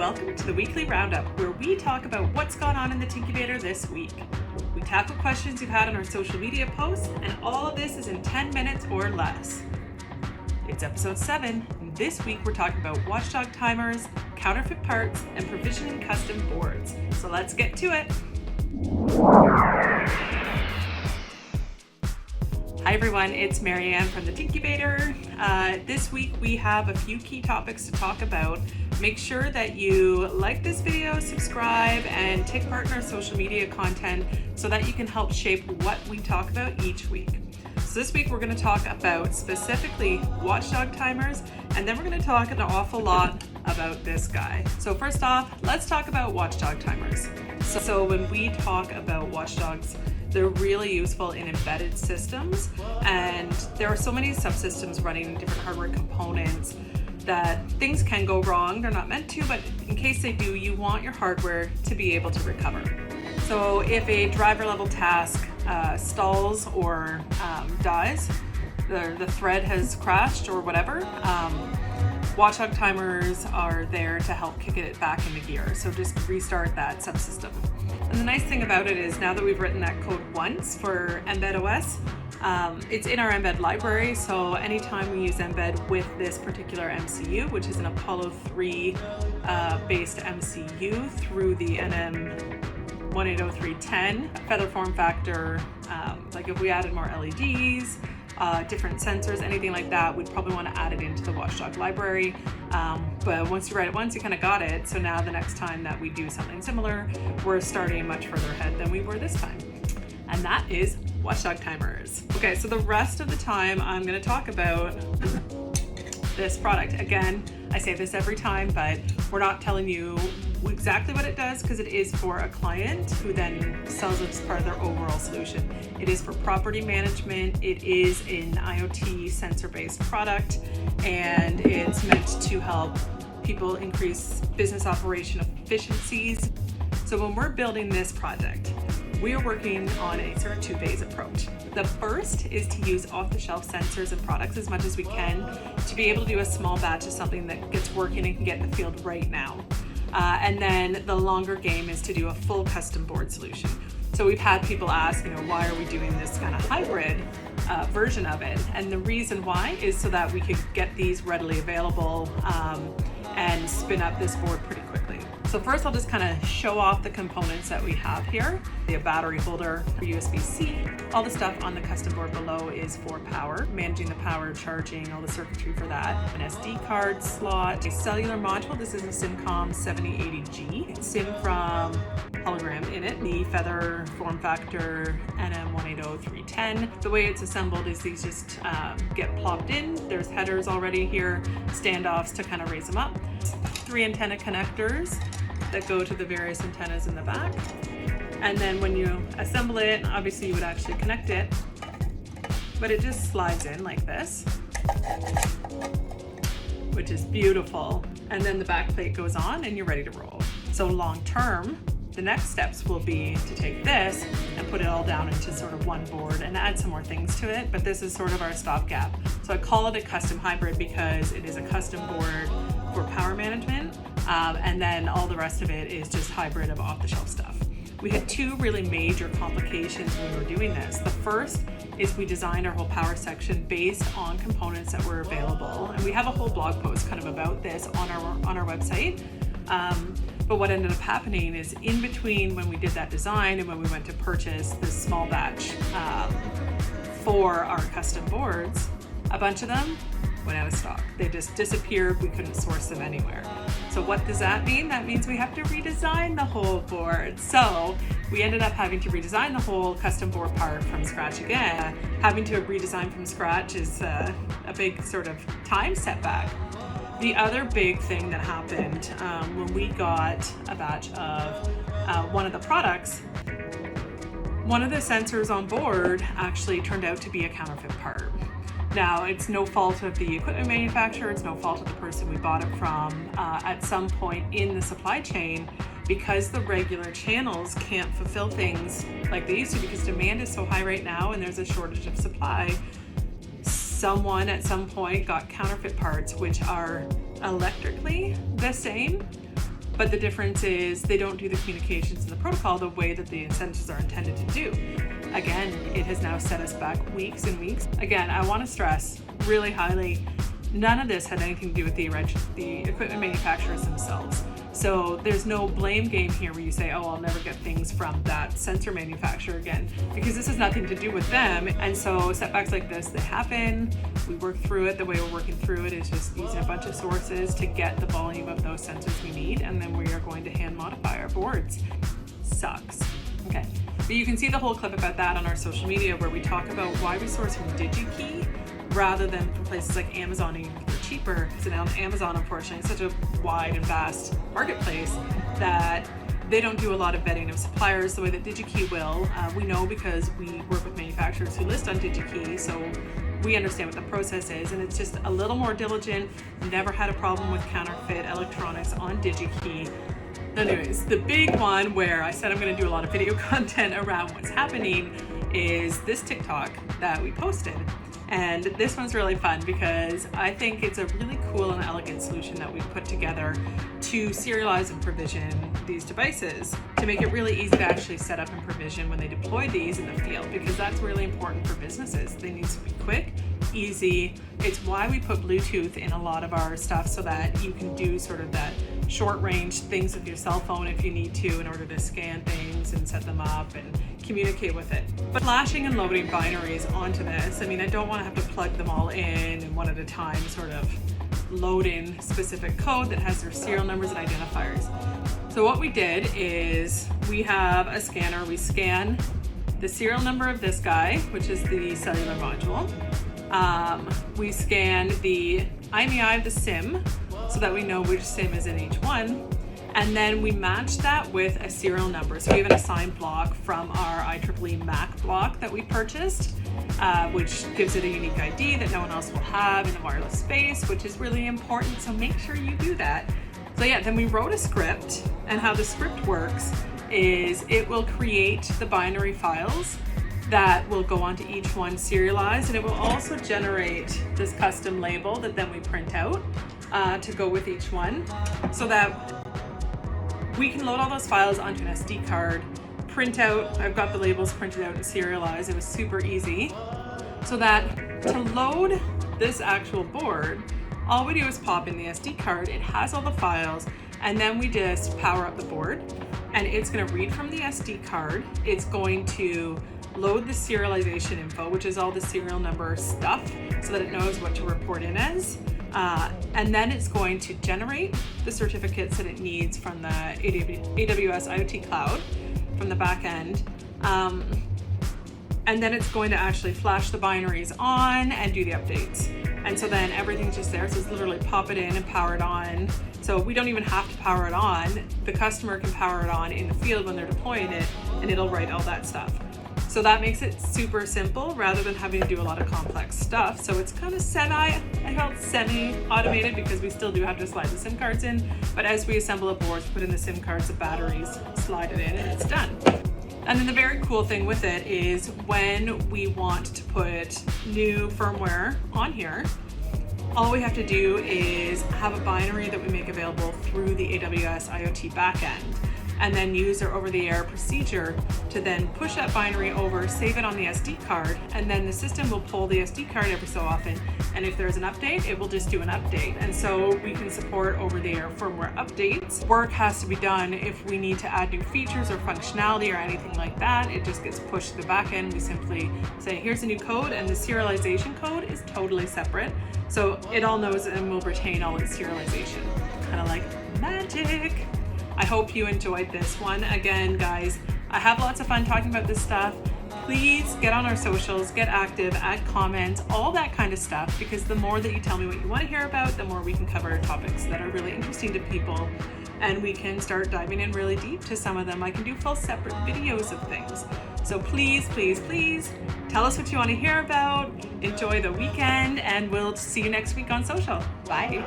welcome to the weekly roundup where we talk about what's gone on in the tincubator this week. We tackle questions you've had on our social media posts, and all of this is in 10 minutes or less. It's episode 7, and this week we're talking about watchdog timers, counterfeit parts, and provisioning custom boards. So let's get to it. Hi everyone, it's Marianne from the Tincubator. This week we have a few key topics to talk about. Make sure that you like this video, subscribe, and take part in our social media content so that you can help shape what we talk about each week. So this week we're going to talk about specifically watchdog timers, and then we're going to talk an awful lot about this guy. So first off, let's talk about watchdog timers. So when we talk about watchdogs, they're really useful in embedded systems, and there are so many subsystems running different hardware components that things can go wrong. They're not meant to, but in case they do, you want your hardware to be able to recover. So if a driver level task stalls or dies, the thread has crashed or whatever, watchdog timers are there to help kick it back into gear. So just restart that subsystem. And the nice thing about it is now that we've written that code once for Mbed OS, it's in our Mbed library. So anytime we use Mbed with this particular MCU, which is an Apollo 3 based MCU through the NM180310 feather form factor, like if we added more LEDs, different sensors, anything like that, we'd probably want to add it into the watchdog library. But once you write it once, you kind of got it. So now the next time that we do something similar, we're starting much further ahead than we were this time. And that is watchdog timers. Okay, so the rest of the time I'm going to talk about this product. Again, I say this every time, but we're not telling you exactly what it does because it is for a client who then sells it as part of their overall solution. It is for property management. It is an IoT sensor-based product, and it's meant to help people increase business operation efficiencies. So when we're building this project, we are working on a sort of two-phase approach. The first is to use off-the-shelf sensors and products as much as we can to be able to do a small batch of something that gets working and can get in the field right now. And then the longer game is to do a full custom board solution. So we've had people ask, why are we doing this kind of hybrid version of it? And the reason why is so that we could get these readily available and spin up this board pretty quickly. So first I'll just kind of show off the components that we have here. The battery holder for USB-C. All the stuff on the custom board below is for power, managing the power, charging, all the circuitry for that. An SD card slot, a cellular module. This is a SIMCOM 7080G. SIM from hologram in it, the feather form factor NM180310. The way it's assembled is these just get plopped in. There's headers already here, standoffs to kind of raise them up. 3 antenna connectors that go to the various antennas in the back. And then when you assemble it, obviously you would actually connect it, but it just slides in like this, which is beautiful. And then the back plate goes on and you're ready to roll. So long term, the next steps will be to take this and put it all down into sort of one board and add some more things to it, but this is sort of our stopgap. So I call it a custom hybrid because it is a custom board for power management, and then all the rest of it is just hybrid of off-the-shelf stuff. We had 2 really major complications when we were doing this. The first is we designed our whole power section based on components that were available, and we have a whole blog post kind of about this on our website. But what ended up happening is in between when we did that design and when we went to purchase this small batch for our custom boards, a bunch of them went out of stock. They just disappeared. We couldn't source them anywhere. So what does that mean? That means we have to redesign the whole board. So we ended up having to redesign the whole custom board part from scratch again. Having to redesign from scratch is a big sort of time setback. The other big thing that happened when we got a batch of one of the products, one of the sensors on board actually turned out to be a counterfeit part. Now, it's no fault of the equipment manufacturer, it's no fault of the person we bought it from. At some point in the supply chain, because the regular channels can't fulfill things like they used to because demand is so high right now and there's a shortage of supply, someone at some point got counterfeit parts which are electrically the same, but the difference is they don't do the communications and the protocol the way that the sensors are intended to do. Again, it has now set us back weeks and weeks. Again, I want to stress really highly, none of this had anything to do with the equipment manufacturers themselves. So there's no blame game here where you say, oh, I'll never get things from that sensor manufacturer again, because this has nothing to do with them. And so setbacks like this, they happen. We work through it. The way we're working through it is just using a bunch of sources to get the volume of those sensors we need, and then we are going to hand modify our boards. Sucks. Okay. But you can see the whole clip about that on our social media, where we talk about why we source from DigiKey rather than from places like Amazon, even if they're cheaper. Because on Amazon, unfortunately, it's such a wide and vast marketplace that they don't do a lot of vetting of suppliers the way that DigiKey will. We know because we work with manufacturers who list on DigiKey, so we understand what the process is, and it's just a little more diligent. Never had a problem with counterfeit electronics on DigiKey. Anyways, the big one where I said I'm going to do a lot of video content around what's happening is this TikTok that we posted. And this one's really fun because I think it's a really cool and elegant solution that we've put together to serialize and provision these devices to make it really easy to actually set up and provision when they deploy these in the field, because that's really important for businesses. They need to be quick, easy. It's why we put Bluetooth in a lot of our stuff, so that you can do sort of that short range things with your cell phone if you need to in order to scan things and set them up and communicate with it. But flashing and loading binaries onto this, I mean, I don't want to have to plug them all in and one at a time sort of load in specific code that has their serial numbers and identifiers. So what we did is we have a scanner. We scan the serial number of this guy, which is the cellular module. We scanned the IMEI of the SIM so that we know which SIM is in each one. And then we match that with a serial number. So we have an assigned block from our IEEE Mac block that we purchased, which gives it a unique ID that no one else will have in the wireless space, which is really important. So make sure you do that. So yeah, then we wrote a script, and how the script works is it will create the binary files that will go onto each one serialized, and it will also generate this custom label that then we print out to go with each one, so that we can load all those files onto an SD card, print out, I've got the labels printed out and serialized. It was super easy. So that to load this actual board, all we do is pop in the SD card, it has all the files, and then we just power up the board, and it's gonna read from the SD card. It's going to load the serialization info, which is all the serial number stuff, so that it knows what to report in as. And then it's going to generate the certificates that it needs from the AWS IoT Cloud from the back end. And then it's going to actually flash the binaries on and do the updates. And so then everything's just there. So it's literally pop it in and power it on. So we don't even have to power it on. The customer can power it on in the field when they're deploying it, and it'll write all that stuff. So that makes it super simple rather than having to do a lot of complex stuff. So it's kind of semi-automated because we still do have to slide the SIM cards in. But as we assemble a board, put in the SIM cards, the batteries, slide it in, and it's done. And then the very cool thing with it is when we want to put new firmware on here, all we have to do is have a binary that we make available through the AWS IoT backend, and then use our over-the-air procedure to then push that binary over, save it on the SD card, and then the system will pull the SD card every so often, and if there's an update, it will just do an update. And so we can support over-the-air firmware updates. Work has to be done if we need to add new features or functionality or anything like that. It just gets pushed to the back end. We simply say, here's a new code, and the serialization code is totally separate. So it all knows and will retain all its serialization. Kind of like magic. I hope you enjoyed this one. Again, guys, I have lots of fun talking about this stuff. Please get on our socials, get active, add comments, all that kind of stuff, because the more that you tell me what you want to hear about, the more we can cover topics that are really interesting to people, and we can start diving in really deep to some of them. I can do full separate videos of things. So please, please, please tell us what you want to hear about. Enjoy the weekend, and we'll see you next week on social. Bye.